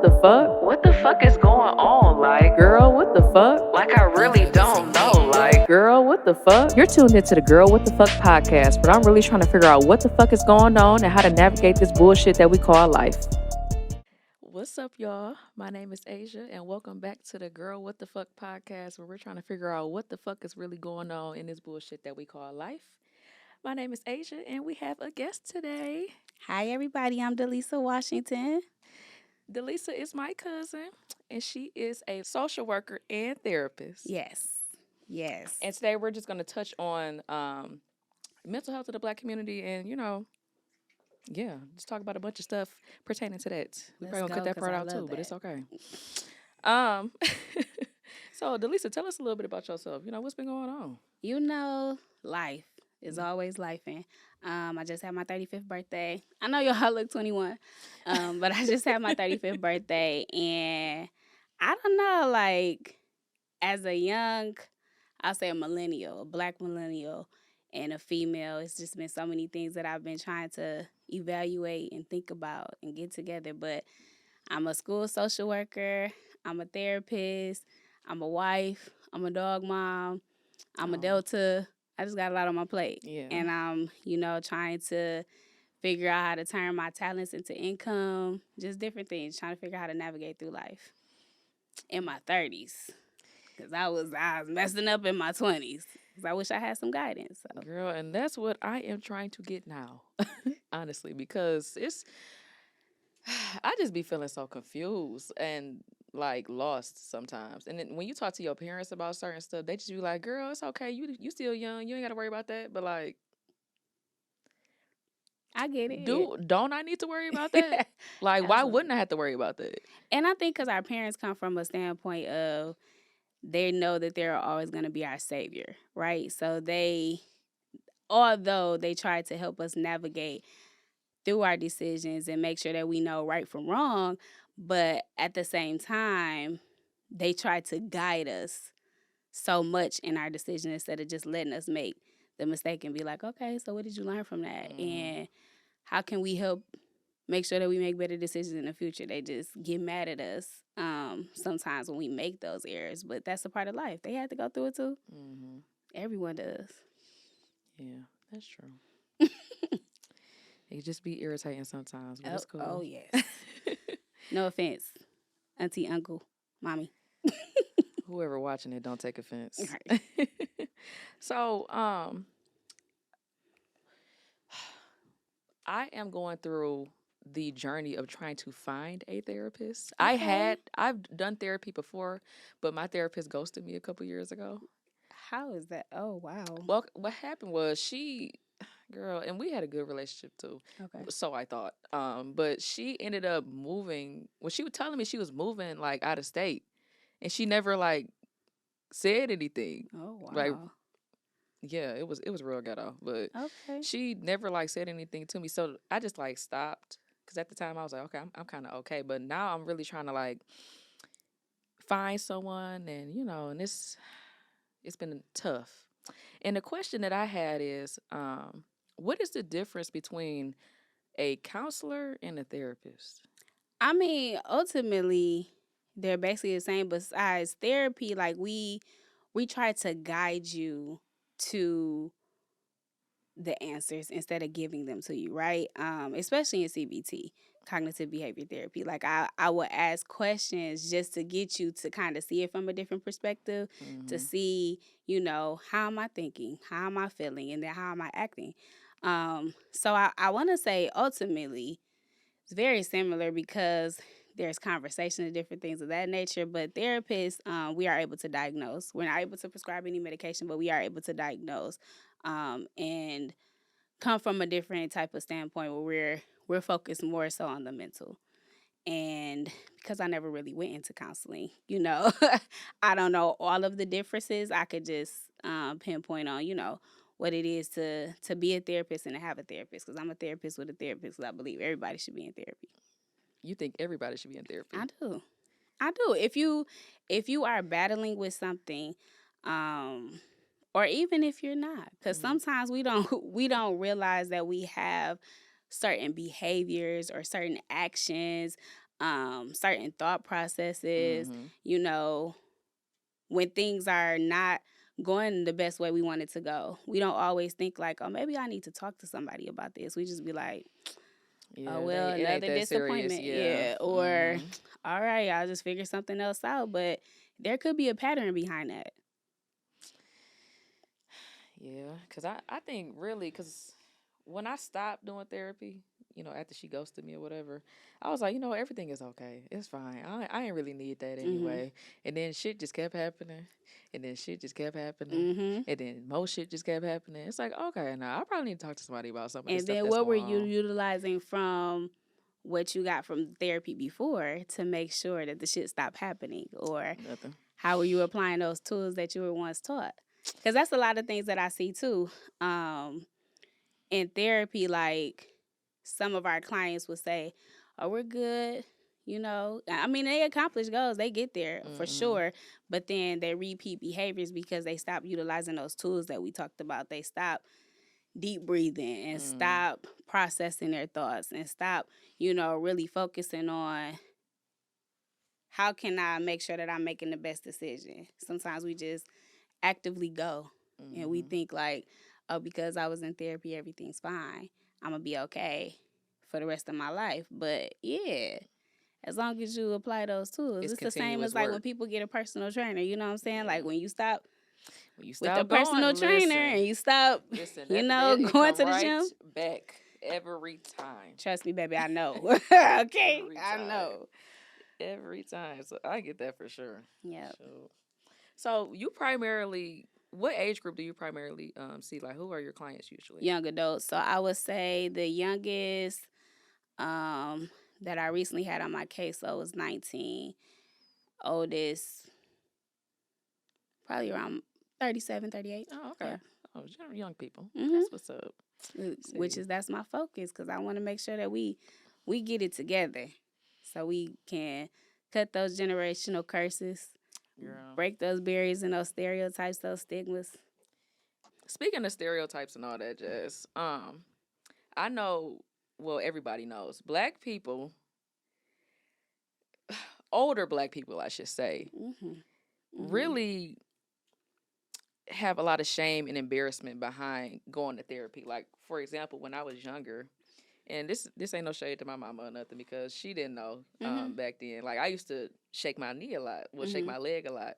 what the fuck? What the fuck is going on? Like, Girl, what the fuck? like I really don't know. Like, Girl, what the fuck? You're tuned into the Girl What the Fuck podcast, but I'm really trying to figure out what the fuck is going on and how to navigate this bullshit that we call life. What's up, y'all? My name is Asia, and welcome back to the Girl What the Fuck podcast, where we're trying to figure out what the fuck is really going on in this bullshit that we call life. My name is Asia, and we have a guest today. Hi, everybody. I'm DeLisa Washington. DeLisa is my cousin, and she is a social worker and therapist. Yes. And today we're just going to touch on mental health of the Black community and, just talk about a bunch of stuff pertaining to that. We're probably going to cut that part out too, but it's okay. So, DeLisa, tell us a little bit about yourself. What's been going on? Life is always lifing. I just had my 35th birthday. I know y'all look 21, but I just had my 35th birthday, and I don't know, like, as a young, I'll say a millennial, a Black millennial, and a female, it's just been so many things that I've been trying to evaluate and think about and get together. But I'm a school social worker, I'm a therapist, I'm a wife, I'm a dog mom, I'm a Delta. I just got a lot on my plate. Yeah. And I'm, trying to figure out how to turn my talents into income, just different things, trying to figure out how to navigate through life in my 30s. Because I was messing up in my 20s. Because I wish I had some guidance. So. Girl, and that's what I am trying to get now, honestly, because I just be feeling so confused and like lost sometimes. And then when you talk to your parents about certain stuff, they just be like, girl, it's okay. You still young. You ain't got to worry about that. But like, I get it. Don't I need to worry about that? Like, why wouldn't I have to worry about that? And I think because our parents come from a standpoint of they know that they're always going to be our savior, right? So although they try to help us navigate through our decisions and make sure that we know right from wrong, but at the same time, they try to guide us so much in our decision instead of just letting us make the mistake and be like, okay, so what did you learn from that? And how can we help make sure that we make better decisions in the future? They just get mad at us sometimes when we make those errors, but that's a part of life. They had to go through it too. Mm-hmm. Everyone does. Yeah, that's true. It can just be irritating sometimes, but it's cool. Oh, yes. No offense, auntie, uncle, mommy. Whoever watching it, don't take offense. Right. So, I am going through the journey of trying to find a therapist. Okay. I've done therapy before, but my therapist ghosted me a couple years ago. How is that? Oh, wow. Well, what happened was girl, and we had a good relationship too. Okay. So I thought. But she ended up moving. When she was telling me she was moving like out of state, and she never like said anything. Oh, wow. Like, yeah, it was real ghetto, but Okay. she never like said anything to me. So I just like stopped because at the time I was like, okay, I'm kind of okay, but now I'm really trying to like find someone, and and it's been tough. And the question that I had is, what is the difference between a counselor and a therapist? I mean, ultimately, they're basically the same. Besides therapy, like we try to guide you to the answers instead of giving them to you, right? Especially in CBT, cognitive behavior therapy. Like I would ask questions just to get you to kind of see it from a different perspective, to see, how am I thinking, how am I feeling, and then how am I acting. So I want to say ultimately it's very similar because there's conversation and different things of that nature. But therapists, we are able to diagnose. We're not able to prescribe any medication, but we are able to diagnose and come from a different type of standpoint where we're focused more so on the mental. And because I never really went into counseling, I don't know all of the differences. I could just pinpoint on, what it is to be a therapist and to have a therapist, because I'm a therapist with a therapist, because I believe everybody should be in therapy. You think everybody should be in therapy? I do. If you are battling with something, or even if you're not, because sometimes we don't realize that we have certain behaviors or certain actions certain thought processes, Mm-hmm. you know, when things are not going the best way we want it to go. We don't always think like, oh, maybe I need to talk to somebody about this. We just be like, Yeah, oh, well, it ain't another that serious. disappointment. Yeah. Yeah. Or, Mm-hmm. all right, I'll just figure something else out. But there could be a pattern behind that. Yeah, because I think really, because when I stopped doing therapy, after she ghosted me or whatever, I was like, everything is okay. It's fine. I ain't really need that Mm-hmm. anyway. And then shit just kept happening. And then shit just kept happening. Mm-hmm. And then more shit just kept happening. It's like, okay, now I probably need to talk to somebody about some of this And stuff then that's what were going you on. utilizing from what you got from therapy before to make sure that the shit stopped happening? Or Nothing. how were you applying those tools that you were once taught? Because that's a lot of things that I see too. In therapy, like some of our clients would say, oh, we're good. I mean, they accomplish goals, they get there for Mm-hmm. sure, but then they repeat behaviors because they stop utilizing those tools that we talked about. They stop deep breathing and stop processing their thoughts and stop, really focusing on how can I make sure that I'm making the best decision. Sometimes we just actively go and we think like, oh, because I was in therapy, everything's fine. I'm going to be okay for the rest of my life. But yeah, as long as you apply those tools, it's the same as like when people get a personal trainer. You know what I'm saying? Yeah. Like when you stop with stop a personal trainer and you stop, listen, going to the gym. Back every time. Trust me, baby, I know. Okay, Every I time. know. Every time. So I get that for sure. Yeah. So you primarily, what age group do you primarily see? Like, who are your clients usually? Young adults. So I would say the youngest that I recently had on my caseload was 19. Oldest, probably around 37, 38. Oh, okay. Yeah. Oh, young people. Mhm. That's what's up. That's my focus because I want to make sure that we get it together so we can cut those generational curses, break those barriers and those stereotypes, those stigmas. Speaking of stereotypes and all that jazz, I know, well, everybody knows, Black people, older Black people, I should say, really have a lot of shame and embarrassment behind going to therapy. Like, for example, when I was younger, and this ain't no shade to my mama or nothing because she didn't know back then. Like, I used to shake my knee a lot, shake my leg a lot,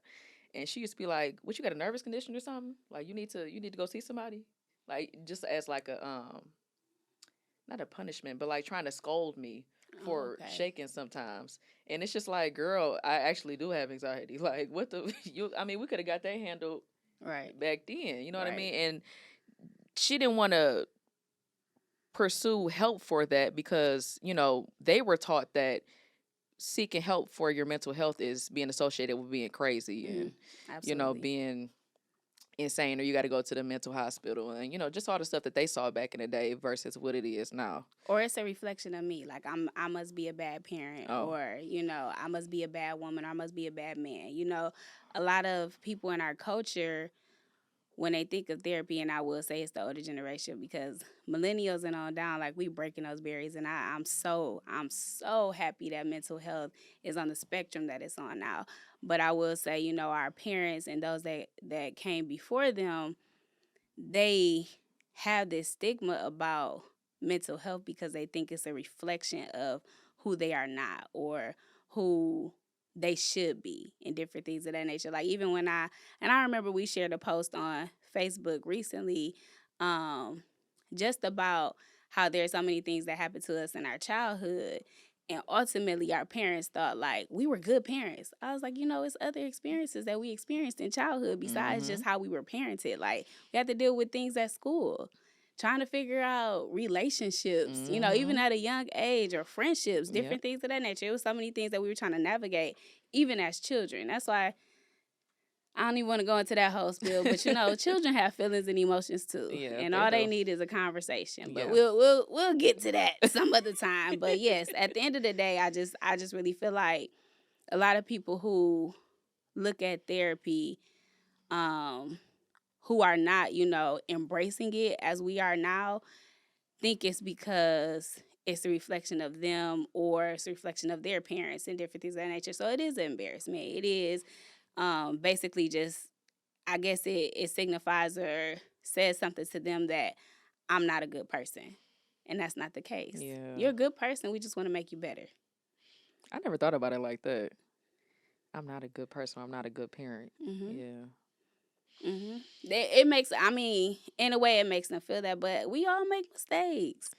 and she used to be like, "What, you got a nervous condition or something? Like, you need to go see somebody." Like, just as like a not a punishment, but like trying to scold me for shaking sometimes. And it's just like, girl, I actually do have anxiety. Like, what the I mean, we could have got that handled back then. You know what I mean? And she didn't want to pursue help for that because, they were taught that seeking help for your mental health is being associated with being crazy and, being insane, or you got to go to the mental hospital and, just all the stuff that they saw back in the day versus what it is now. Or it's a reflection of me. Like I must be a bad parent or, I must be a bad woman or I must be a bad man. A lot of people in our culture, when they think of therapy, and I will say it's the older generation because millennials and on down, like we breaking those barriers, and I'm so happy that mental health is on the spectrum that it's on now. But I will say, our parents and those that came before them, they have this stigma about mental health because they think it's a reflection of who they are not or who they should be and different things of that nature. Like even when I remember we shared a post on Facebook recently just about how there's so many things that happened to us in our childhood. And ultimately, our parents thought, like, we were good parents. I was like, it's other experiences that we experienced in childhood besides just how we were parented. Like, we had to deal with things at school, trying to figure out relationships, even at a young age, or friendships, different things of that nature. It was so many things that we were trying to navigate, even as children. That's why I don't even want to go into that whole spiel, but children have feelings and emotions too, and all they need is a conversation. But we'll get to that some other time. But yes, at the end of the day, I just really feel like a lot of people who look at therapy, who are not embracing it as we are now, think it's because it's a reflection of them or it's a reflection of their parents and different things of that nature. So it is an embarrassment. It is basically just, I guess it signifies or says something to them that I'm not a good person. And that's not the case. Yeah. You're a good person. We just want to make you better. I never thought about it like that. I'm not a good person. I'm not a good parent. Mm-hmm. Yeah. Mm-hmm. It makes, I mean, in a way, it makes them feel that, but we all make mistakes.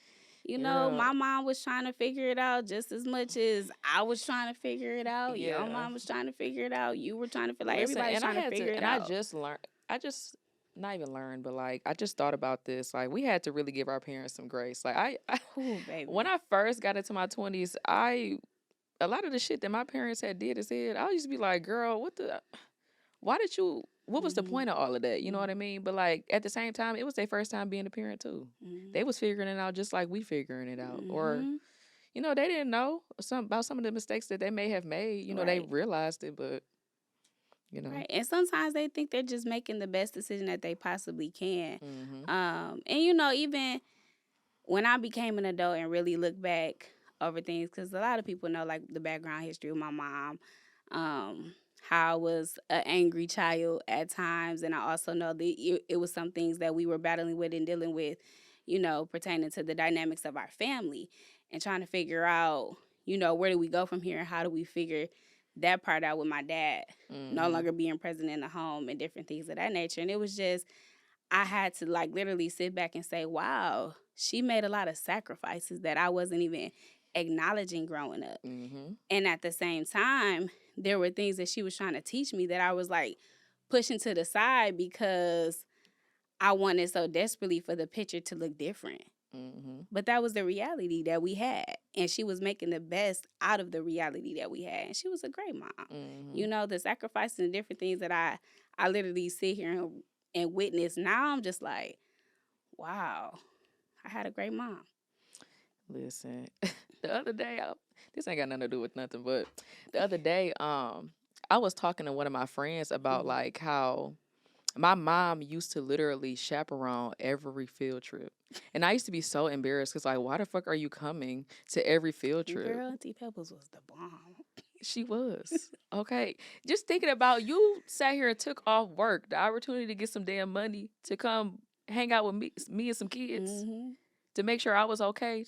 You know, Yeah. my mom was trying to figure it out just as much as I was trying to figure it out. Your Yeah. mom was trying to figure it out. You were trying to feel like Listen, everybody's and I trying to had figure to, it and out. I just not even learned, but like I just thought about this. Like we had to really give our parents some grace. Like Ooh, baby. when I first got into my 20s, a lot of the shit that my parents had did and said, I used to be like, girl, what was the point of all of that? You know what I mean? But like at the same time, it was their first time being a parent too. They was figuring it out just like we figuring it out. Or, you know, they didn't know about some of the mistakes that they may have made. You know, they realized it, but you know. Right. And sometimes they think they're just making the best decision that they possibly can. Mm-hmm. And you know, even when I became an adult and really look back over things, because a lot of people know like the background history of my mom, how I was an angry child at times, and I also know that it was some things that we were battling with and dealing with, you know, pertaining to the dynamics of our family and trying to figure out, you know, where do we go from here and how do we figure that part out with my dad no longer being present in the home and different things of that nature. And it was just, I had to like literally sit back and say, wow, she made a lot of sacrifices that I wasn't even acknowledging growing up. And at the same time, there were things that she was trying to teach me that I was like pushing to the side because I wanted so desperately for the picture to look different. But that was the reality that we had. And she was making the best out of the reality that we had. And she was a great mom. You know, the sacrifices and different things that I literally sit here and witness. Now I'm just like, wow, I had a great mom. Listen, the other day, this ain't got nothing to do with nothing, but the other day, I was talking to one of my friends about like how my mom used to literally chaperone every field trip. And I used to be so embarrassed because, like, why the fuck are you coming to every field trip? Girl, Auntie Pebbles was the bomb. She was. Okay. Just thinking about you sat here and took off work, the opportunity to get some damn money to come hang out with me and some kids to make sure I was okay.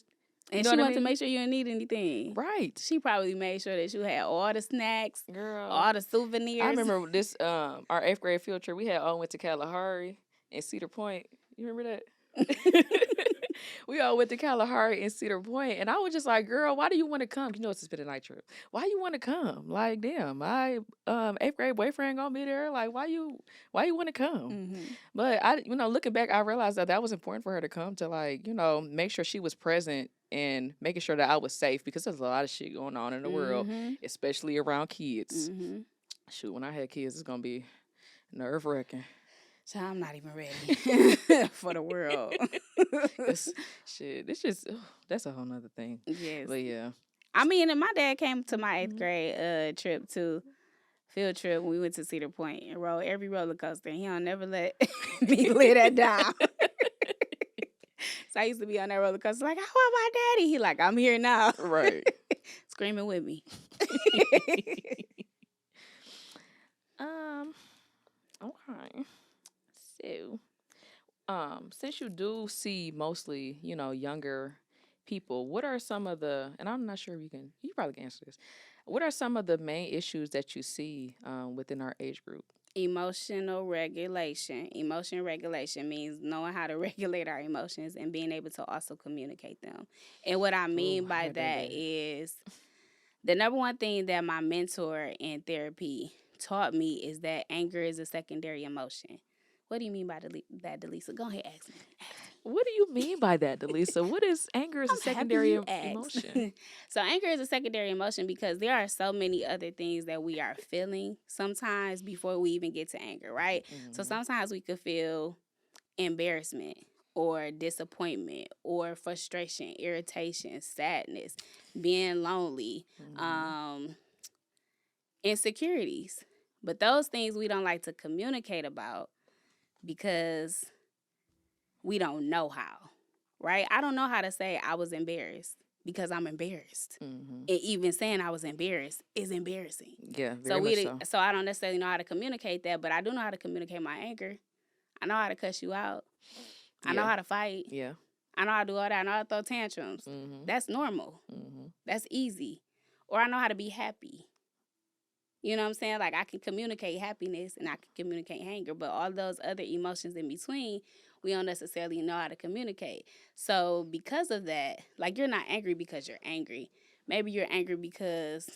And she wanted to make sure you didn't need anything. Right. She probably made sure that you had all the snacks, girl, all the souvenirs. I remember this, our 8th grade field trip, we had all went to Kalahari and Cedar Point. You remember that? We all went to Kalahari and Cedar Point, and I was just like, girl, why do you want to come? You know, it's a spend a night trip. Why you want to come? Like, damn, my 8th grade boyfriend gonna be there. Like, why you want to come? But I, you know, looking back, I realized that was important for her to come to, like, you know, make sure she was present and making sure that I was safe because there's a lot of shit going on in the world, especially around kids. Shoot, when I had kids, it's gonna be nerve-wracking. So I'm not even ready for the world. Shit, it's just, that's a whole nother thing. Yes. But yeah. I mean, and my dad came to my 8th grade trip too. Field trip when we went to Cedar Point and rode every roller coaster. And he don't never let me lay that down. So I used to be on that roller coaster like, I want my daddy. He like, I'm here now. Right. Screaming with me. Okay. So, since you do see mostly, you know, younger people, what are some of the, and I'm not sure if you probably can answer this. What are some of the main issues that you see within our age group? Emotional regulation. Emotion regulation means knowing how to regulate our emotions and being able to also communicate them. And what I mean by that is the number one thing that my mentor in therapy taught me is that anger is a secondary emotion. What do you mean by that, DeLisa? Go ahead, ask me. What do you mean by that, DeLisa? What is anger is a secondary emotion? So anger is a secondary emotion because there are so many other things that we are feeling sometimes before we even get to anger, right? So sometimes we could feel embarrassment or disappointment or frustration, irritation, sadness, being lonely, insecurities. But those things we don't like to communicate about because we don't know how, right? I don't know how to say I was embarrassed. because I'm embarrassed. Mm-hmm. And even saying I was embarrassed is embarrassing. Yeah, very much so. So I don't necessarily know how to communicate that, but I do know how to communicate my anger. I know how to cuss you out. I know Yeah. how to fight. Yeah. I know how to do all that. I know how to throw tantrums. Mm-hmm. That's normal. Mm-hmm. That's easy. Or I know how to be happy. You know what I'm saying? Like I can communicate happiness and I can communicate anger, but all those other emotions in between, we don't necessarily know how to communicate. So because of that, like you're not angry because you're angry. Maybe you're angry because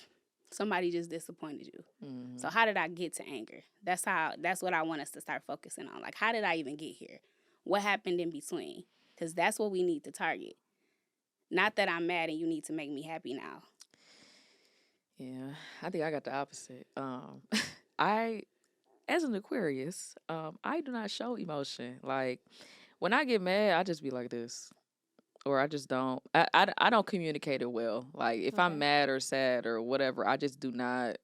somebody just disappointed you. Mm-hmm. So how did I get to anger? That's what I want us to start focusing on. Like how did I even get here? What happened in between? Because that's what we need to target. Not that I'm mad and you need to make me happy now. Yeah, I think I got the opposite. I, as an Aquarius, I do not show emotion. Like when I get mad, I just be like this, or I just don't. I don't communicate it well. Like if I'm Okay. mad or sad or whatever, I just do not.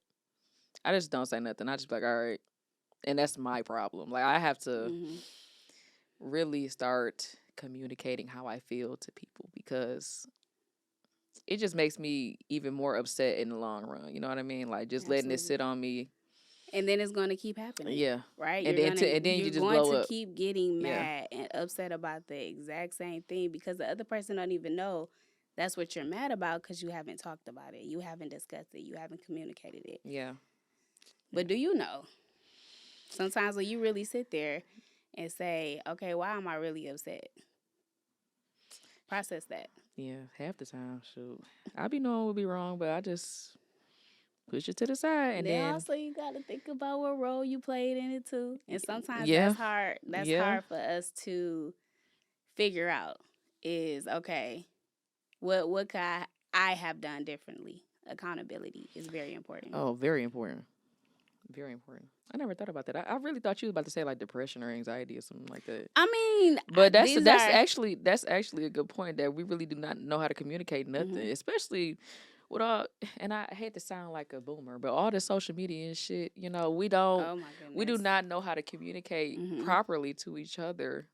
I just don't say nothing. I just be like, all right, and that's my problem. Like I have to Mm-hmm. really start communicating how I feel to people because it just makes me even more upset in the long run. You know what I mean? Like just letting it sit Absolutely. on me. And then it's going to keep happening. Yeah. Right? And then you You're just going blow to up. keep getting Yeah. mad and upset about the exact same thing because the other person don't even know that's what you're mad about because you haven't talked about it. You haven't discussed it. You haven't communicated it. Yeah. But do you know? Sometimes when you really sit there and say, okay, why am I really upset? Process that. Yeah. Half the time, shoot. I be knowing would be wrong, but I just push it to the side and Then then also you got to think about what role you played in it too. And sometimes yeah. that's hard. That's Yeah. hard for us to figure out is okay, what could I have done differently? Accountability is very important. Oh, very important. Very important. I never thought about that. I really thought you was about to say like depression or anxiety or something like that. I mean, But these are that's actually a good point that we really do not know how to communicate nothing, especially with all. And I hate to sound like a boomer, but all the social media and shit, you know, oh my we do goodness. not know how to communicate properly to each other,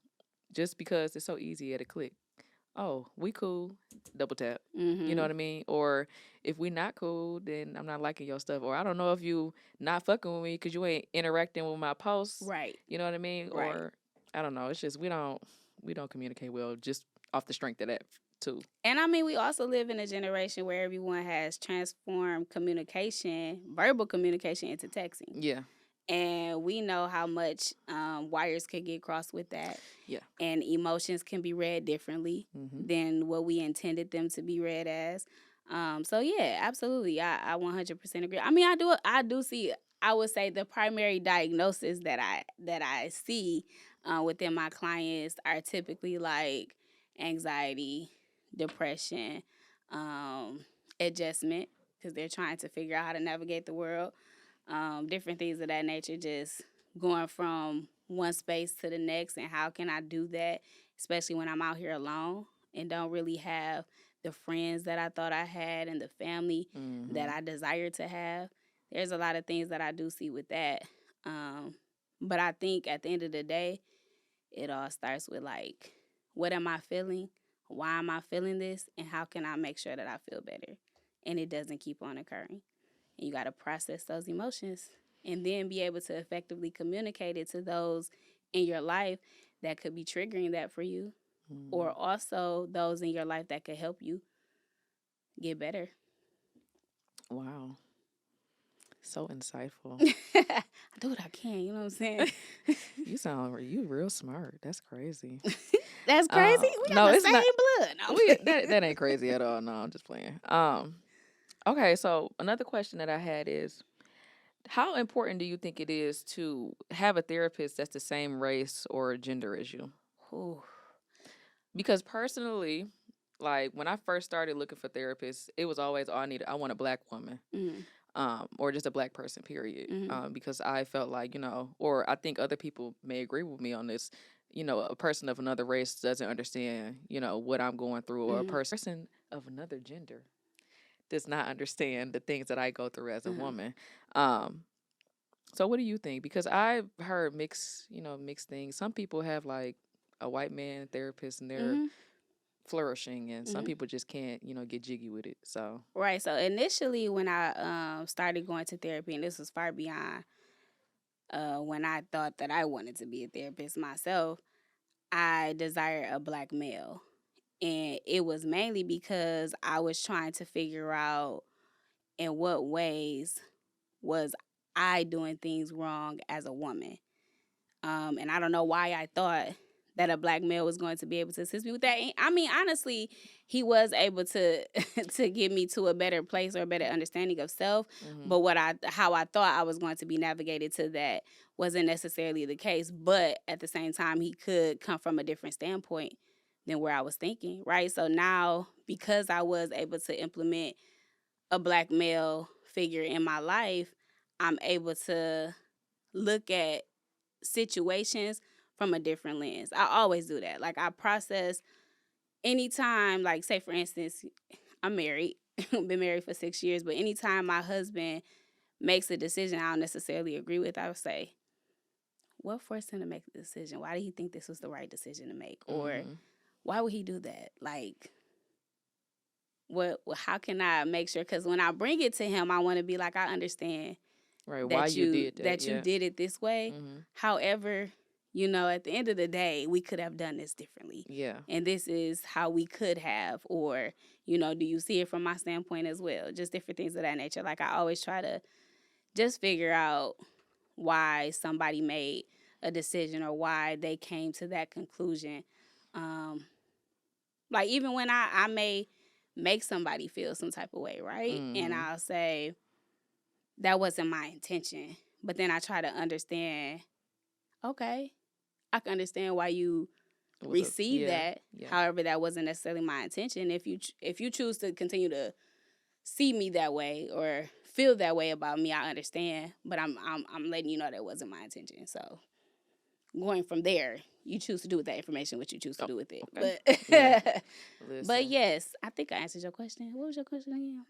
just because it's so easy at a click. Oh, we cool, double tap. You know what I mean? Or if we not cool, then I'm not liking your stuff. Or I don't know if you not fucking with me because you ain't interacting with my posts. Right. You know what I mean? Right. Or I don't know. It's just we don't communicate well just off the strength of that too. And I mean, we also live in a generation where everyone has transformed communication, verbal communication, into texting. Yeah. And we know how much wires can get crossed with that. Yeah. And emotions can be read differently than what we intended them to be read as. So yeah, absolutely. I 100% agree. I mean, I do see, I would say the primary diagnosis that I see within my clients are typically like anxiety, depression, adjustment, because they're trying to figure out how to navigate the world. Different things of that nature, just going from one space to the next, and how can I do that, especially when I'm out here alone and don't really have the friends that I thought I had and the family that I desired to have. There's a lot of things that I do see with that. But I think at the end of the day, it all starts with like, what am I feeling? Why am I feeling this? And how can I make sure that I feel better? And it doesn't keep on occurring. And you got to process those emotions and then be able to effectively communicate it to those in your life that could be triggering that for you, or also those in your life that could help you get better. Wow. So insightful. I do what I can, you know what I'm saying? You real smart. That's crazy. That's crazy. We got the same blood. No. That ain't crazy at all. No, I'm just playing. Okay, so another question that I had is, how important do you think it is to have a therapist that's the same race or gender as you? Ooh. Because personally, like when I first started looking for therapists, it was always, oh, I want a black woman. Or just a black person, period. Because I felt like, or I think other people may agree with me on this, a person of another race doesn't understand, what I'm going through, or a person of another gender does not understand the things that I go through as a woman. So what do you think? Because I've heard mixed things. Some people have like a white man therapist and they're flourishing, and some Mhm. people just can't, get jiggy with it. So, Right. So initially, when I started going to therapy, and this was far beyond when I thought that I wanted to be a therapist myself, I desired a black male. And it was mainly because I was trying to figure out in what ways was I doing things wrong as a woman. And I don't know why I thought that a black male was going to be able to assist me with that. I mean, honestly, he was able to to get me to a better place or a better understanding of self. But how I thought I was going to be navigated to that wasn't necessarily the case. But at the same time, he could come from a different standpoint than where I was thinking, right? So now, because I was able to implement a black male figure in my life, I'm able to look at situations from a different lens. I always do that. Like, I process anytime, like, say for instance, I'm married, been married for 6 years, but anytime my husband makes a decision I don't necessarily agree with, I would say, what forced him to make the decision? Why did he think this was the right decision to make? Or why would he do that? Like, how can I make sure? Because when I bring it to him, I want to be like, I understand right, why you did that? that you did it this way. However, at the end of the day, we could have done this differently. Yeah. And this is how we could have, or, do you see it from my standpoint as well? Just different things of that nature. Like, I always try to just figure out why somebody made a decision or why they came to that conclusion. Like, even when I may make somebody feel some type of way, right? And I'll say, that wasn't my intention. But then I try to understand, okay, I can understand why you received that. Yeah. However, that wasn't necessarily my intention. If you choose to continue to see me that way or feel that way about me, I understand. But I'm letting you know that wasn't my intention. So going from there, you choose to do with that information what you choose to do with it. Okay. But Yeah. but yes, I think I answered your question. What was your question again?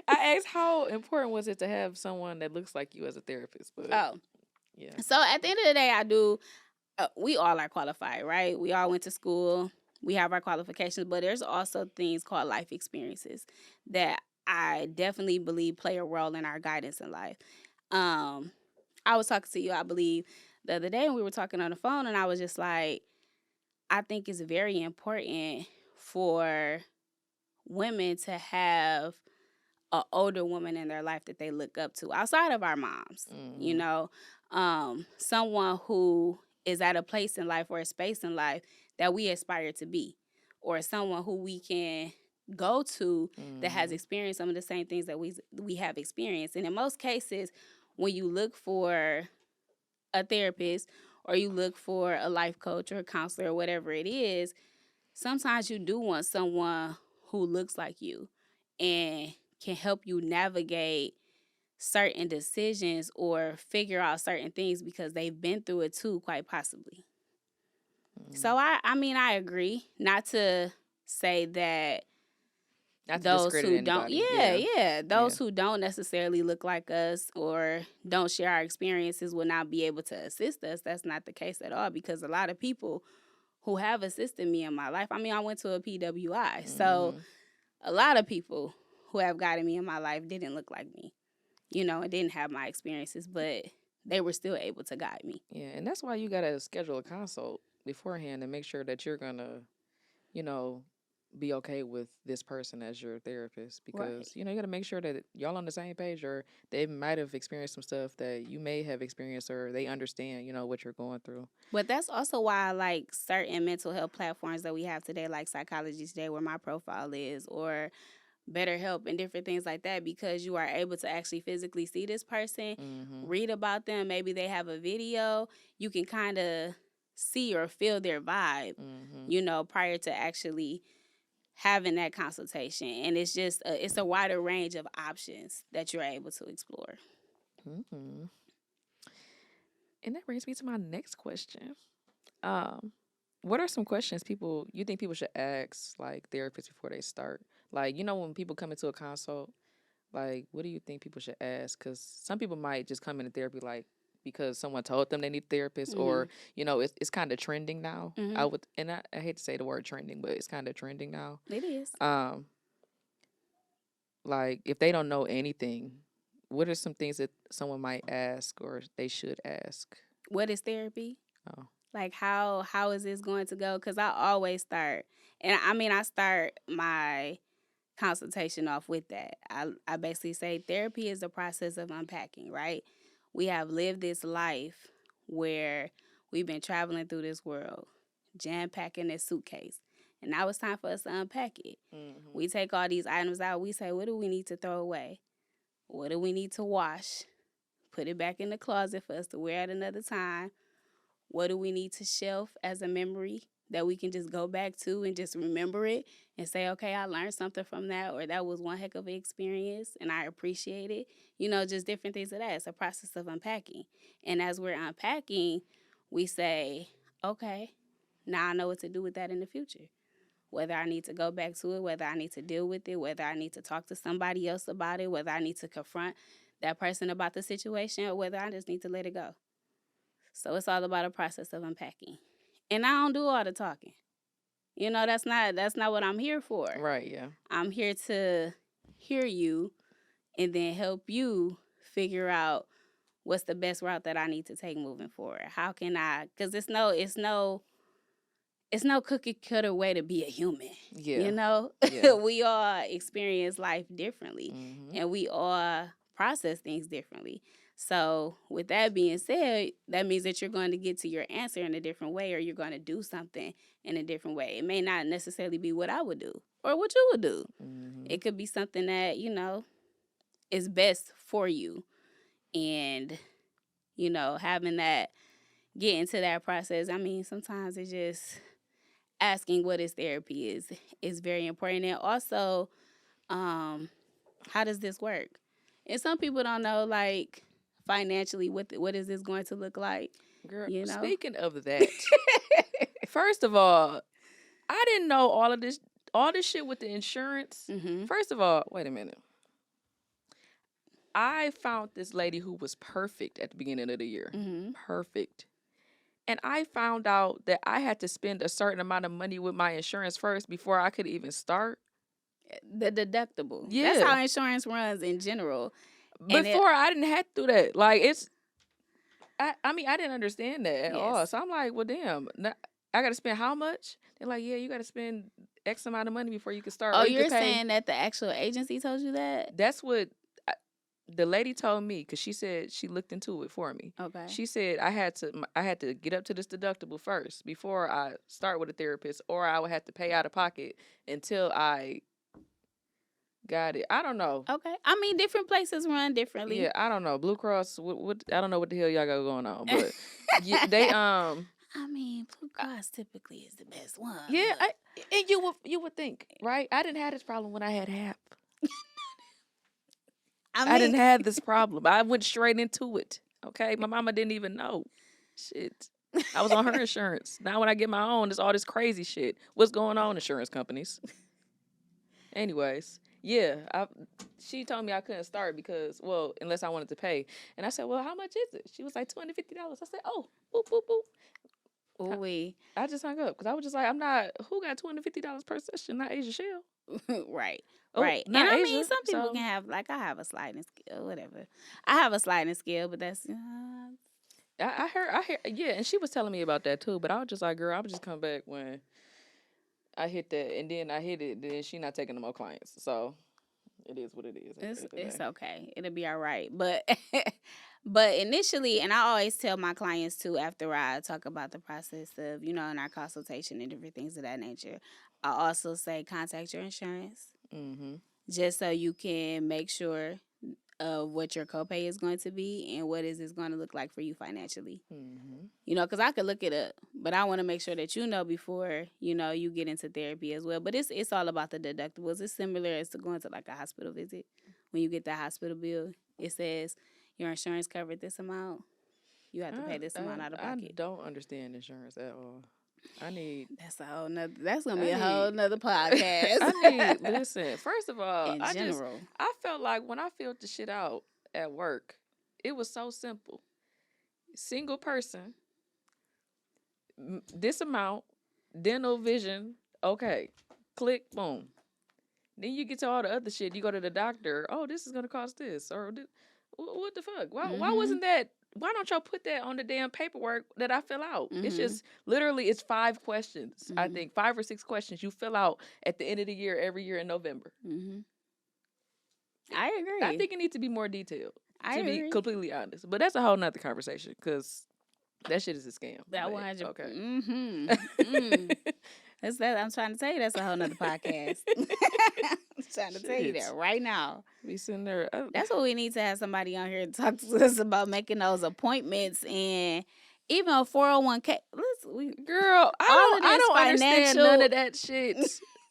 I asked how important was it to have someone that looks like you as a therapist? But yeah. So at the end of the day, I do. We all are qualified, right? We all went to school. We have our qualifications, but there's also things called life experiences that I definitely believe play a role in our guidance in life. I was talking to you, I believe, the other day, and we were talking on the phone, and I was just like, I think it's very important for women to have an older woman in their life that they look up to outside of our moms. Someone who is at a place in life or a space in life that we aspire to be, or someone who we can go to that has experienced some of the same things that we have experienced. And in most cases, when you look for a therapist or you look for a life coach or a counselor or whatever it is, sometimes you do want someone who looks like you and can help you navigate certain decisions or figure out certain things because they've been through it too, quite possibly. So I mean, I agree. Not to say that Not to those discredit who don't, anybody. those who don't necessarily look like us or don't share our experiences will not be able to assist us. That's not the case at all, because a lot of people who have assisted me in my life, I mean, I went to a PWI, so a lot of people who have guided me in my life didn't look like me, and didn't have my experiences, but they were still able to guide me. Yeah, and that's why you gotta schedule a consult beforehand and make sure that you're gonna, be okay with this person as your therapist, because you gotta make sure that y'all on the same page, or they might have experienced some stuff that you may have experienced, or they understand what you're going through. But that's also why I like certain mental health platforms that we have today, like Psychology Today, where my profile is, or BetterHelp and different things like that, because you are able to actually physically see this person, read about them. Maybe they have a video. You can kind of see or feel their vibe, prior to actually having that consultation. And it's just it's a wider range of options that you're able to explore. And that brings me to my next question. What are some questions you think people should ask, like, therapists before they start? Like, when people come into a consult, like, what do you think people should ask? Because some people might just come into therapy like, because someone told them they need a therapist, or it's kind of trending now. Mm-hmm. I hate to say the word trending, but it's kind of trending now. It is. Like if they don't know anything, what are some things that someone might ask or they should ask? What is therapy? Oh. Like how is this going to go? Because I always start, and I start my consultation off with that. I basically say therapy is the process of unpacking, right? We have lived this life where we've been traveling through this world, jam-packing this suitcase. And now it's time for us to unpack it. Mm-hmm. We take all these items out. We say, what do we need to throw away? What do we need to wash? Put it back in the closet for us to wear at another time. What do we need to shelf as a memory that we can just go back to and just remember it and say, okay, I learned something from that, or that was one heck of an experience and I appreciate it. Just different things of that. It's a process of unpacking. And as we're unpacking, we say, okay, now I know what to do with that in the future. Whether I need to go back to it, whether I need to deal with it, whether I need to talk to somebody else about it, whether I need to confront that person about the situation, or whether I just need to let it go. So it's all about a process of unpacking. And I don't do all the talking. That's not what I'm here for. Right, yeah. I'm here to hear you and then help you figure out what's the best route that I need to take moving forward. How can I, because it's no cookie cutter way to be a human. Yeah. Yeah. We all experience life differently, Mm-hmm. and we all process things differently. So with that being said, that means that you're going to get to your answer in a different way, or you're going to do something in a different way. It may not necessarily be what I would do or what you would do. Mm-hmm. It could be something that, is best for you. And, having that, get into that process. Sometimes it's just asking what is therapy is very important. And also, how does this work? And some people don't know, like, financially, what is this going to look like? Girl, speaking of that, first of all, I didn't know all this shit with the insurance. Mm-hmm. First of all, wait a minute. I found this lady who was perfect at the beginning of the year. Mm-hmm. Perfect. And I found out that I had to spend a certain amount of money with my insurance first before I could even start. The deductible. Yeah. That's how insurance runs in general. Before, I didn't have to do that. Like, I didn't understand that at all. So I'm like, well, damn, I got to spend how much? They're like, yeah, you got to spend X amount of money before you can start. Oh, you're saying that the actual agency told you that? That's what the lady told me, because she said she looked into it for me. Okay. She said I had to get up to this deductible first before I start with a therapist, or I would have to pay out of pocket until I got it. I don't know. Okay. Different places run differently. Yeah, I don't know. Blue Cross, what I don't know what the hell y'all got going on, but they Blue Cross typically is the best one. Yeah, and you would think, right? I didn't have this problem when I had HAP. I didn't have this problem. I went straight into it. Okay, my mama didn't even know. Shit, I was on her insurance. Now when I get my own, it's all this crazy shit. What's going on, insurance companies? Anyways, yeah, she told me I couldn't start because, well, unless I wanted to pay. And I said, well, how much is it? She was like $250. I said, oh, boop, boop, boop. Ooh-wee. I just hung up because I was just like, who got $250 per session? Not Asia Shell. Right. Oh, right. not And Asia, some people so can have, like, I have a sliding scale, whatever. I have a sliding scale, but that's... I heard, yeah, and she was telling me about that too, but I was just like, girl, I would just come back when I hit that, and then I hit it, then she not taking no more clients, so it is what it is. It's okay. It'll be all right. But but initially, and I always tell my clients too, after I talk about the process of, in our consultation and different things of that nature, I also say contact your insurance, just so you can make sure of what your copay is going to be and what is this going to look like for you financially. Because I could look it up, but I want to make sure that before, you get into therapy as well. But it's all about the deductibles. It's similar as to going to like a hospital visit. When you get that hospital bill, it says your insurance covered this amount. You have to pay this amount out of pocket. I don't understand insurance at all. That's gonna be a whole nother podcast. Listen, first of all, in general, I felt like when I filled the shit out at work, it was so simple. single person, this amount, dental vision, okay, click, boom. Then you get to all the other shit. You go to the doctor. Oh, this is gonna cost this, or what the fuck? Why wasn't that? Why don't y'all put that on the damn paperwork that I fill out? It's just literally it's 5 questions. I think 5 or 6 questions you fill out at the end of the year every year in November. I agree. I think it needs to be more detailed. I agree. Be completely honest, but that's a whole nother conversation because that shit is a scam. That Like, 100. Okay. That's that. I'm trying to tell you that's a whole nother podcast. I'm trying to tell you that right now. Be sitting there. That's what we need to have somebody on here to talk to us about making those appointments and even a 401k. Girl, I don't understand none of that shit.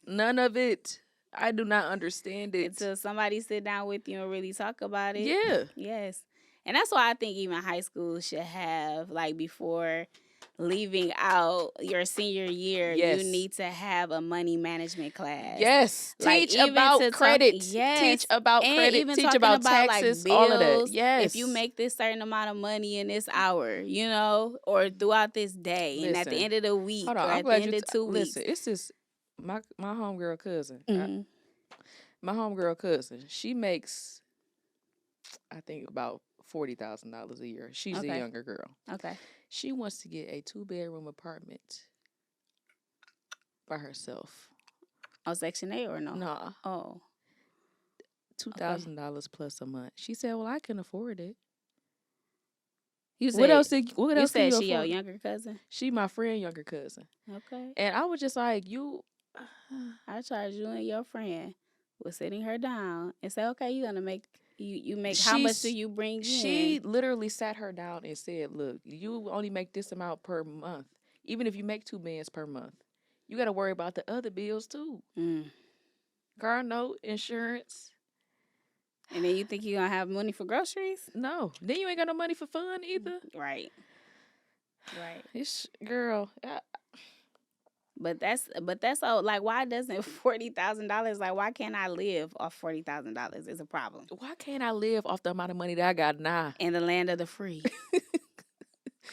None of it. I do not understand it. Until somebody sit down with you and really talk about it. Yeah. Yes. And that's why I think even high school should have, like, before leaving out your senior year, you need to have a money management class. Yes. Like, teach about credit. Yes. Teach about and credit. Even teach about taxes. Like, bills, all of that. Yes. If you make this certain amount of money in this hour, you know, or throughout this day, and at the end of the week, or at the end of 2 weeks. Listen, it's just my homegirl cousin. My homegirl cousin, she makes, I think, about $40,000 a year. She's a younger girl. Okay. She wants to get a 2-bedroom apartment by herself. Oh, Section 8 or no? No. Oh. $2,000 plus a month. She said, "Well, I can afford it." You said, what else? What you else? Said you she your younger cousin? She my friend, younger cousin. Okay. And I was just like, you. I charge you and your friend with sitting her down and say, okay, you're gonna make. You make how much do you bring in? She literally sat her down and said, "Look, you only make this amount per month. Even if you make 2 bands per month, you got to worry about the other bills too. Car note, insurance. And then you think you're gonna have money for groceries? No. Then you ain't got no money for fun either. Right. Girl. But that's all. Like, why doesn't $40,000? Like, why can't I live off $40,000? Is a problem. Why can't I live off the amount of money that I got now? In the land of the free.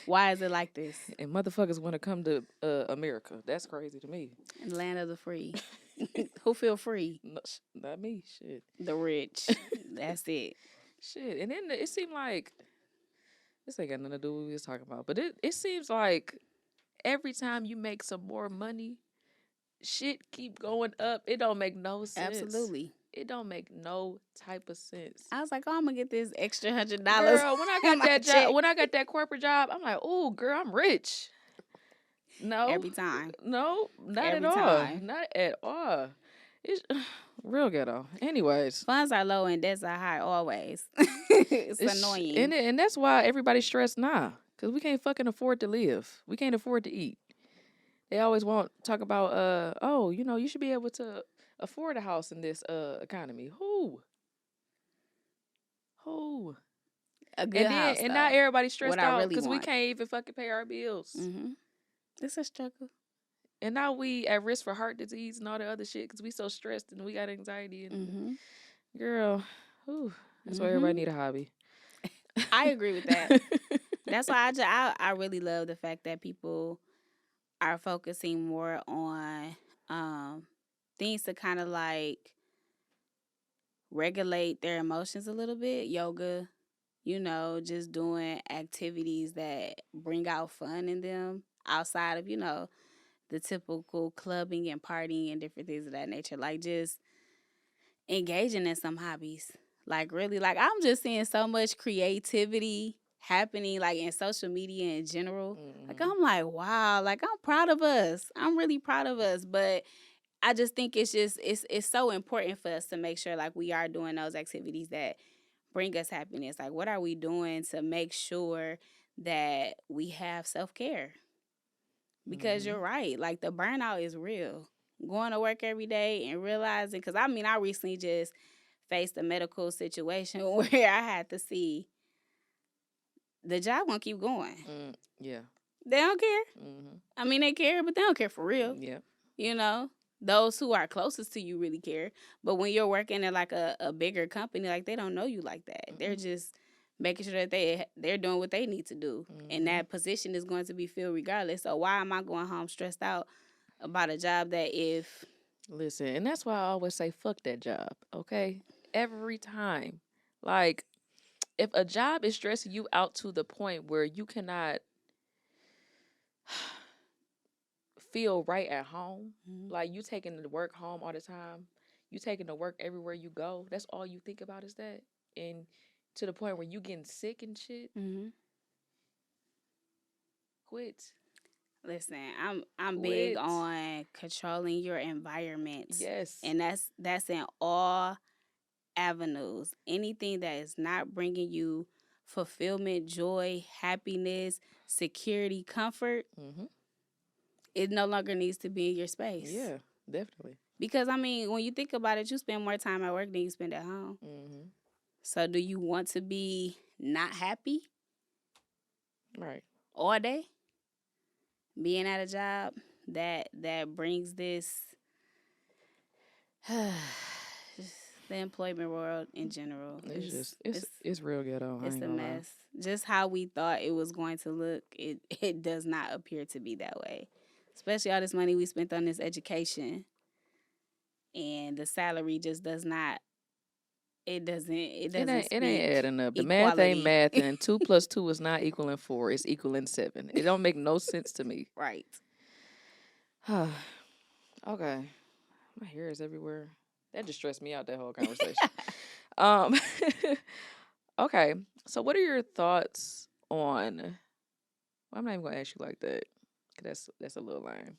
Why is it like this? And motherfuckers want to come to America. That's crazy to me. In the land of the free. Who feel free? No, not me. Shit. The rich. That's it. Shit. And then it seemed like this ain't got nothing to do with what we was talking about, but it seems like every time you make some more money, shit keep going up. It don't make no sense. Absolutely. It don't make no type of sense. I was like, oh, I'm gonna get this extra $100. Girl, when I got that job, when I got that corporate job, I'm like, oh, girl, I'm rich. No. Every time. No, not Every at all. time. Not at all. It's real ghetto. Anyways. Funds are low and debts are high always. It's annoying. And that's why everybody's stressed now. Because we can't fucking afford to live. We can't afford to eat. They always talk about, oh, you know, you should be able to afford a house in this economy. Who? A good house, and now everybody's stressed out because really we can't even fucking pay our bills. Mm-hmm. It's a struggle. And now we at risk for heart disease and all the other shit because we so stressed and we got anxiety. And girl, that's why everybody need a hobby. I agree with that. That's why I really love the fact that people are focusing more on things to kind of like regulate their emotions a little bit. Yoga, you know, just doing activities that bring out fun in them outside of, you know, the typical clubbing and partying and different things of that nature. Like just engaging in some hobbies. Like really, like I'm just seeing so much creativity happening like in social media in general. Like I'm like, wow, like I'm proud of us. I'm really proud of us. But I just think it's so important for us to make sure like we are doing those activities that bring us happiness. Like what are we doing to make sure that we have self-care? Because you're right. Like the burnout is real. Going to work every day and realizing, because I mean, I recently just faced a medical situation where I had to see the job won't keep going. Yeah. They don't care. I mean, they care, but they don't care for real. Yeah. You know, those who are closest to you really care. But when you're working at like a bigger company, like they don't know you like that. They're just making sure that they're doing what they need to do, and that position is going to be filled regardless. So why am I going home stressed out about a job that if Listen, and that's why I always say fuck that job, okay? Every time. Like, if a job is stressing you out to the point where you cannot feel right at home, like you taking the work home all the time, you taking the work everywhere you go, that's all you think about is that. And to the point where you getting sick and shit, quit. listen, I'm big Quit. on controlling your environment. Yes. And that's in all avenues. Anything that is not bringing you fulfillment, joy, happiness, security, comfort, it no longer needs to be in your space. Yeah, definitely. Because I mean, when you think about it, you spend more time at work than you spend at home. So do you want to be not happy Right. all day? Being at a job that brings this the employment world in general. It's real ghetto. It's a mess. Just how we thought it was going to look, it does not appear to be that way. Especially all this money we spent on this education, and the salary just does not. It doesn't. It ain't speak adding up. The equality. math ain't math, and 2 + 2 is not equaling 4. It's equaling 7. It don't make no sense to me. Right. Okay. My hair is everywhere. That just stressed me out, that whole conversation. Okay. So what are your thoughts on... Well, I'm not even going to ask you like that, because that's a little lame.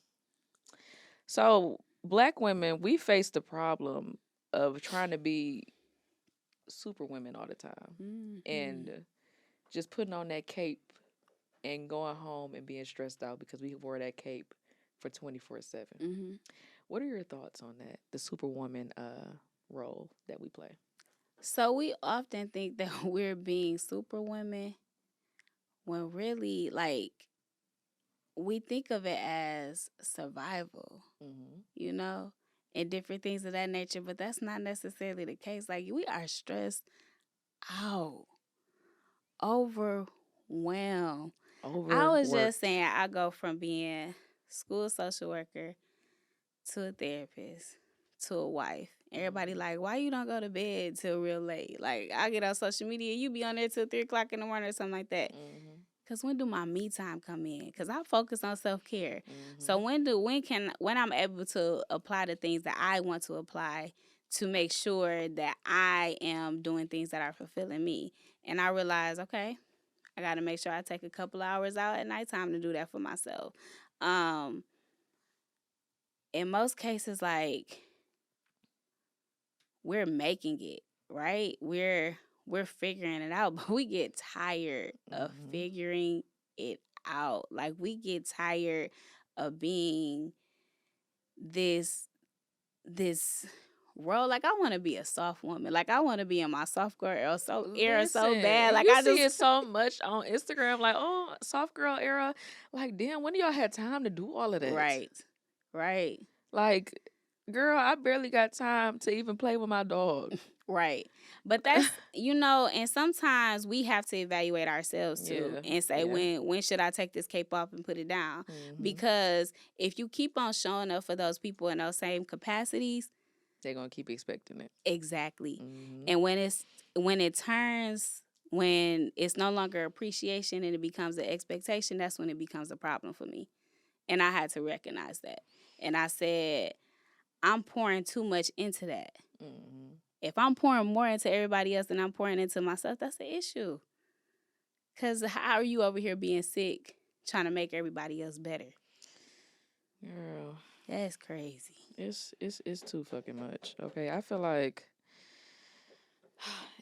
So Black women, we face the problem of trying to be super women all the time. And just putting on that cape and going home and being stressed out because we wore that cape for 24/7. What are your thoughts on that? The superwoman role that we play. So we often think that we're being superwomen when really, like, we think of it as survival, you know, and different things of that nature, but that's not necessarily the case. Like, we are stressed out, overwhelmed. I was just saying, I go from being school social worker to a therapist to a wife. Everybody like, why you don't go to bed till real late? Like, I get on social media, you be on there till 3 o'clock in the morning or something like that. Because when do my me time come in? Because I focus on self-care. So when I'm able to apply the things that I want to apply to make sure that I am doing things that are fulfilling me. And I realize, okay, I got to make sure I take a couple hours out at nighttime to do that for myself. In most cases, like, we're making it, right? We're figuring it out, but we get tired of figuring it out. Like, we get tired of being this role. Like, I want to be a soft woman. Like, I want to be in my soft girl era so bad. Like, I see it so much on Instagram. Like, oh, soft girl era. Like, damn, when do y'all have time to do all of that? Right. Like, girl, I barely got time to even play with my dog. Right. But that's, and sometimes we have to evaluate ourselves too and say, when should I take this cape off and put it down? Because if you keep on showing up for those people in those same capacities, they're going to keep expecting it. Exactly. And when it's no longer appreciation and it becomes an expectation, that's when it becomes a problem for me. And I had to recognize that. And I said, I'm pouring too much into that. If I'm pouring more into everybody else than I'm pouring into myself, that's the issue. Because how are you over here being sick trying to make everybody else better? Girl. That's crazy. It's too fucking much. Okay, I feel like...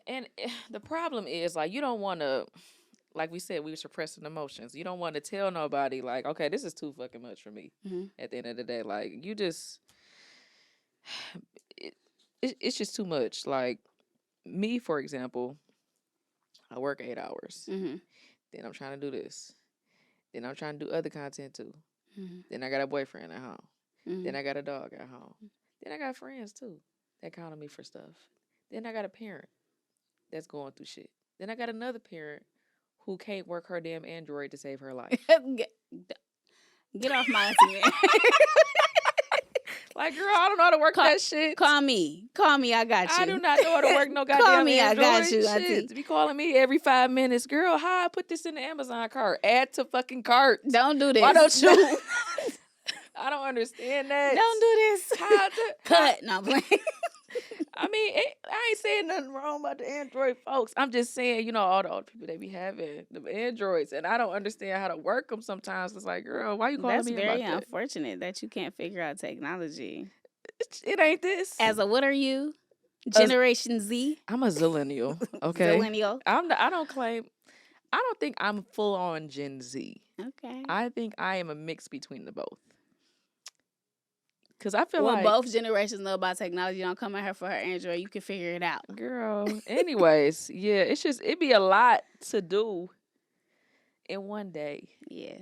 And the problem is, like, you don't want to... Like we said, we were suppressing emotions. You don't want to tell nobody, like, okay, this is too fucking much for me. At the end of the day, like, you just... It's just too much. Like, me, for example, I work 8 hours. Then I'm trying to do this. Then I'm trying to do other content too. Then I got a boyfriend at home. Then I got a dog at home. Then I got friends too that count on me for stuff. Then I got a parent that's going through shit. Then I got another parent who can't work her damn Android to save her life. Get off my auntie, man. Like, girl, I don't know how to work that shit. Call me. I got you. I do not know how to work no goddamn Call me, Android. I got you, shit. auntie. To be calling me every 5 minutes. Girl, how I put this in the Amazon cart? Add to fucking cart. Don't do this. Why don't you? I don't understand that. Don't do this. How to, Cut. No, I'm playing. I mean, I ain't saying nothing wrong about the Android folks. I'm just saying, you know, all the old people they be having the Androids, and I don't understand how to work them sometimes. It's like, girl, why you calling That's me very about that? unfortunate that you can't figure out technology. It ain't this. As a, what are you? Generation Z? I'm a zillennial. Okay. Zillennial? I don't think I'm full on Gen Z. Okay. I think I am a mix between the both. Because I feel well, like both generations know about technology. Don't come at her for her Android. You can figure it out. Girl. Anyways, yeah, it be a lot to do in one day. Yeah.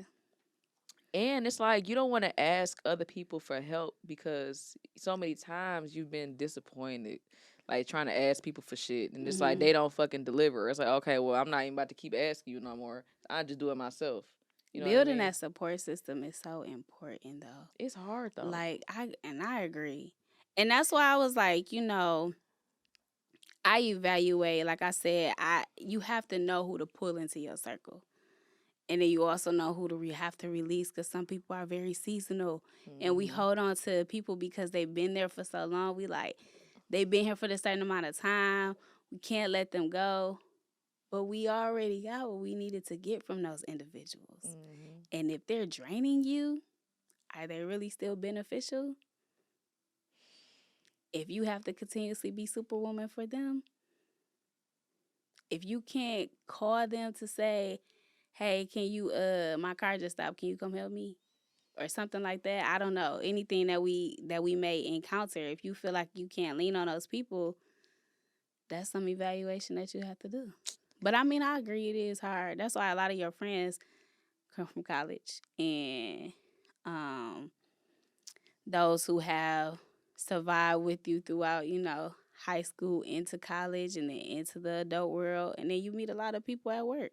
And it's like you don't want to ask other people for help because so many times you've been disappointed, like trying to ask people for shit, and it's like they don't fucking deliver. It's like, okay, well, I'm not even about to keep asking you no more. I just do it myself. You know Building what I mean? that support system is so important, though. It's hard though. Like I agree, and that's why I was like, I evaluate. Like I said, you have to know who to pull into your circle. And then you also know who to have to release because some people are very seasonal. And we hold on to people because they've been there for so long. We like, they've been here for a certain amount of time. We can't let them go. But we already got what we needed to get from those individuals. And if they're draining you, are they really still beneficial? If you have to continuously be superwoman for them, if you can't call them to say, hey, can you, my car just stopped, can you come help me? Or something like that. I don't know. Anything that we may encounter, if you feel like you can't lean on those people, that's some evaluation that you have to do. But I mean, I agree it is hard. That's why a lot of your friends come from college. And those who have survived with you throughout, high school into college and then into the adult world. And then you meet a lot of people at work.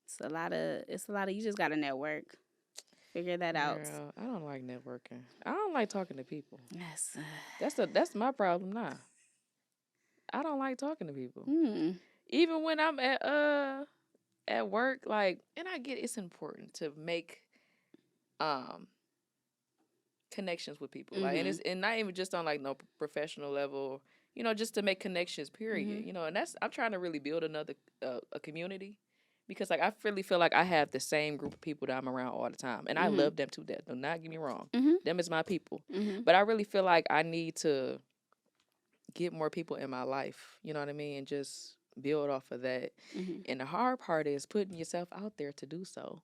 It's a lot of, you just got to network. Figure that out. Girl, I don't like networking. I don't like talking to people. That's my problem now. I don't like talking to people. Even when I'm at work, like, and I get it's important to make connections with people. Like, and not even just on like no professional level, just to make connections, period. And I'm trying to really build another a community. Because, like, I really feel like I have the same group of people that I'm around all the time. And I love them to death. Do not get me wrong. Them is my people. But I really feel like I need to get more people in my life. You know what I mean? And just build off of that. And the hard part is putting yourself out there to do so.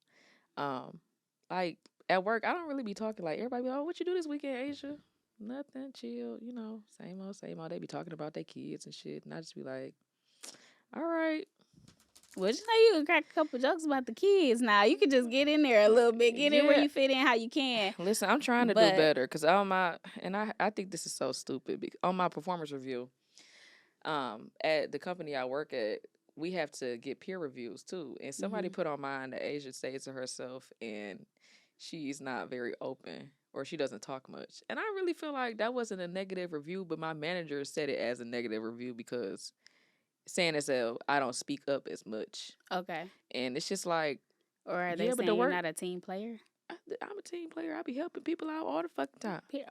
Like, at work, I don't really be talking like everybody be, oh, what you do this weekend, Asia? Nothing, chill, same old, same old. They be talking about their kids and shit. And I just be like, all right. Well, you can crack a couple jokes about the kids now. You can just get in there a little bit. Get in where you fit in how you can. Listen, I'm trying to do better because I think this is so stupid. On my performance review, at the company I work at, we have to get peer reviews too. And somebody put on mine that Asia stays to herself and she's not very open or she doesn't talk much. And I really feel like that wasn't a negative review, but my manager said it as a negative review because saying as I don't speak up as much. Okay. And it's just like, or are they saying you're not a team player? I'm a team player. I be helping people out all the fucking time. Okay.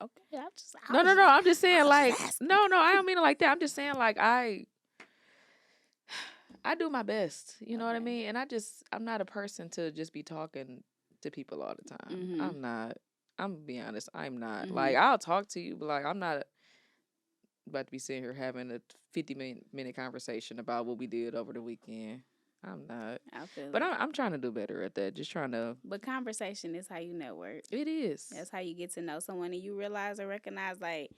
No. I'm just saying like, no. I don't mean it like that. I'm just saying like I do my best. You know what I mean? And I'm not a person to just be talking to people all the time. I'm not. I'm gonna be honest. I'm not. Like, I'll talk to you, but like, I'm not about to be sitting here having a 50-minute conversation about what we did over the weekend. I'm not. But I'm trying to do better at that. Just trying to. But conversation is how you network. It is. That's how you get to know someone and you realize or recognize like,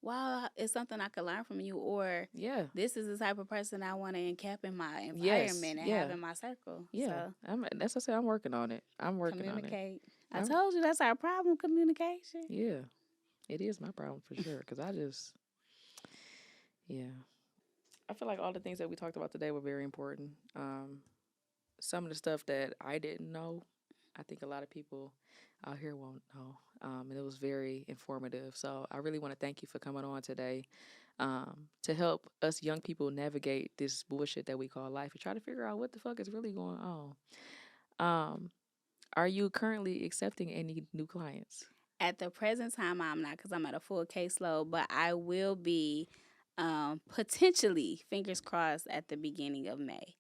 wow, it's something I could learn from you, or this is the type of person I want to encap in my environment and have in my circle. Yeah, so, that's what I say. I'm working on it. I'm working on it. I told you that's our problem, communication. Yeah, it is my problem for sure. Because I just, I feel like all the things that we talked about today were very important. Some of the stuff that I didn't know, I think a lot of people out here won't know. And it was very informative. So I really want to thank you for coming on today, to help us young people navigate this bullshit that we call life and try to figure out what the fuck is really going on. Um, are you currently accepting any new clients? At the present time, I'm not because I'm at a full caseload, but I will be potentially, fingers crossed, at the beginning of May.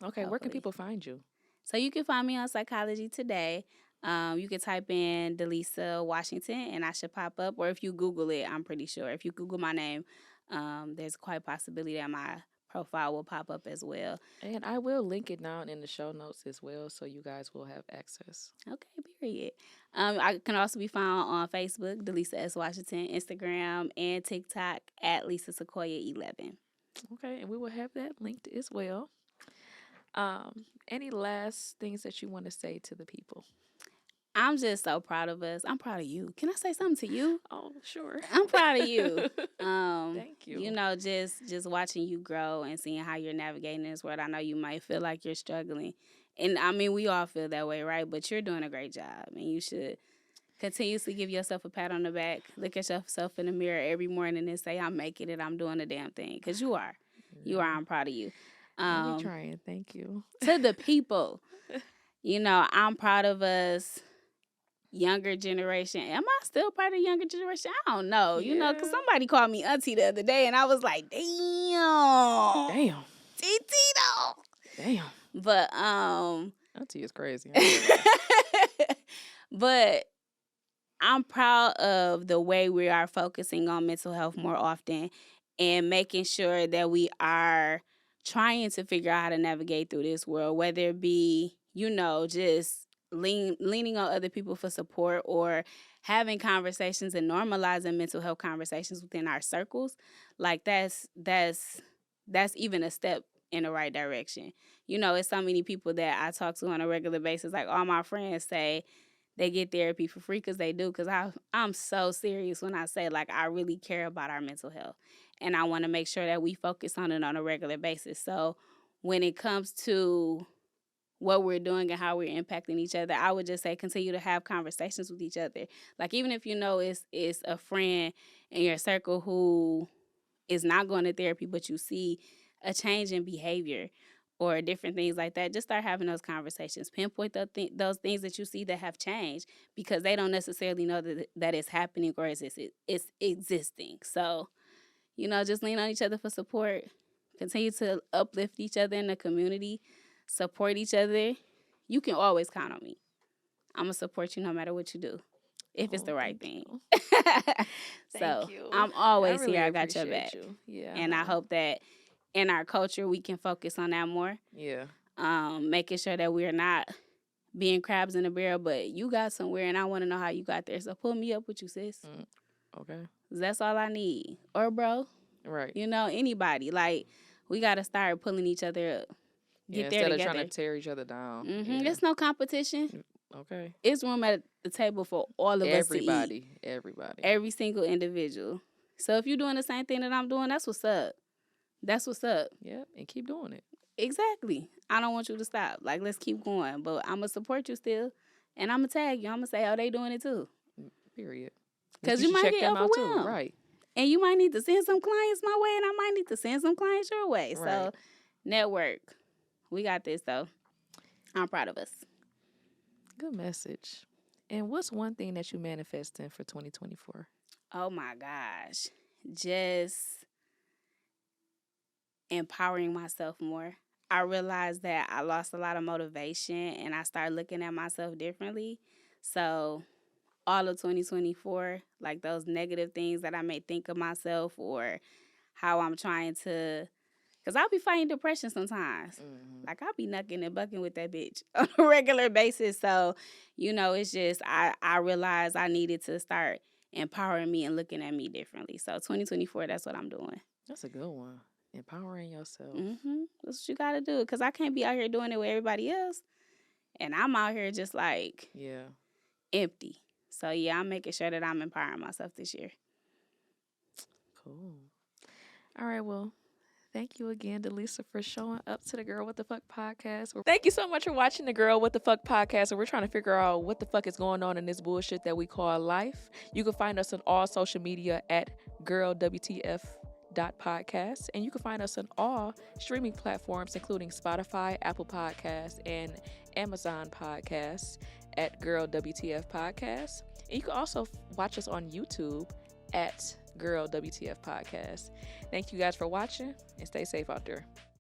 Okay, where can Hopefully. people find you? So you can find me on Psychology Today. You can type in DeLisa Washington and I should pop up. Or if you Google it, I'm pretty sure. If you Google my name, there's quite a possibility that my profile will pop up as well. And I will link it down in the show notes as well, so you guys will have access. Okay, period. I can also be found on Facebook, DeLisa S. Washington, Instagram, and TikTok at Lisa Sequoia 11. Okay, and we will have that linked as well. Any last things that you want to say to the people? I'm just so proud of us. I'm proud of you. Can I say something to you? Oh, sure. I'm proud of you. Thank you. You know, just watching you grow and seeing how you're navigating this world. I know you might feel like you're struggling. And I mean, we all feel that way, right? But you're doing a great job. And you should continuously give yourself a pat on the back. Look at yourself in the mirror every morning and say, I'm making it. I'm doing the damn thing. Because you are. You are. I'm proud of you. I'm trying. Thank you. To the people, you know, I'm proud of us. Younger generation. Am I still part of the younger generation? I don't know. You know, because somebody called me auntie the other day, and I was like, damn. Tito. Damn. But, Auntie is crazy. but I'm proud of the way we are focusing on mental health more often and making sure that we are trying to figure out how to navigate through this world, whether it be, you know, just leaning on other people for support or having conversations and normalizing mental health conversations within our circles. Like that's even a step in the right direction. You know, it's so many people that I talk to on a regular basis. Like all my friends say they get therapy for free because they do. Because I'm so serious when I say, like, I really care about our mental health. And I want to make sure that we focus on it on a regular basis. So when it comes to what we're doing and how we're impacting each other, I would just say continue to have conversations with each other. Like, even if you know it's a friend in your circle who is not going to therapy, but you see a change in behavior or different things like that, just start having those conversations. Pinpoint those things that you see that have changed because they don't necessarily know that it's happening or it's existing. So, you know, just lean on each other for support. Continue to uplift each other in the community. Support each other. You can always count on me. I'm going to support you no matter what you do, if it's the right thing. So you. I'm always really here. I got your back. You. Yeah. And I hope that in our culture, we can focus on that more. Yeah. Making sure that we're not being crabs in a barrel, but you got somewhere and I want to know how you got there. So pull me up with you, sis. Okay. That's all I need. Or bro. Right. You know, anybody. Like, we got to start pulling each other up. Get there instead together. of trying to tear each other down. There's no competition. Okay. It's room at the table for all of us to eat. Everybody. Every single individual. So if you're doing the same thing that I'm doing, that's what's up. That's what's up. Yep, and keep doing it. Exactly. I don't want you to stop. Like, let's keep going. But I'm going to support you still. And I'm going to tag you. I'm going to say, oh, they doing it too. Period. Because you might get overwhelmed. Too. Right. And you might need to send some clients my way, and I might need to send some clients your way. Right. So, network. We got this, though. I'm proud of us. Good message. And what's one thing that you manifesting for 2024? Oh, my gosh. Just empowering myself more. I realized that I lost a lot of motivation, and I started looking at myself differently. So all of 2024, like those negative things that I may think of myself or how I'm trying to, because I'll be fighting depression sometimes. Like, I'll be knucking and bucking with that bitch on a regular basis. So, you know, it's just, I realized I needed to start empowering me and looking at me differently. So 2024, that's what I'm doing. That's a good one. Empowering yourself. That's what you got to do, because I can't be out here doing it with everybody else. And I'm out here just like empty. So, yeah, I'm making sure that I'm empowering myself this year. Cool. All right, well, Thank you again, DeLisa, for showing up to the Girl What the Fuck podcast. Thank you so much for watching the Girl What the Fuck podcast. And we're trying to figure out what the fuck is going on in this bullshit that we call life. You can find us on all social media at girlwtf.podcast. And you can find us on all streaming platforms, including Spotify, Apple Podcasts, and Amazon Podcasts at Girl WTF Podcast. And you can also watch us on YouTube at Girl WTF Podcast. Thank you guys for watching and stay safe out there.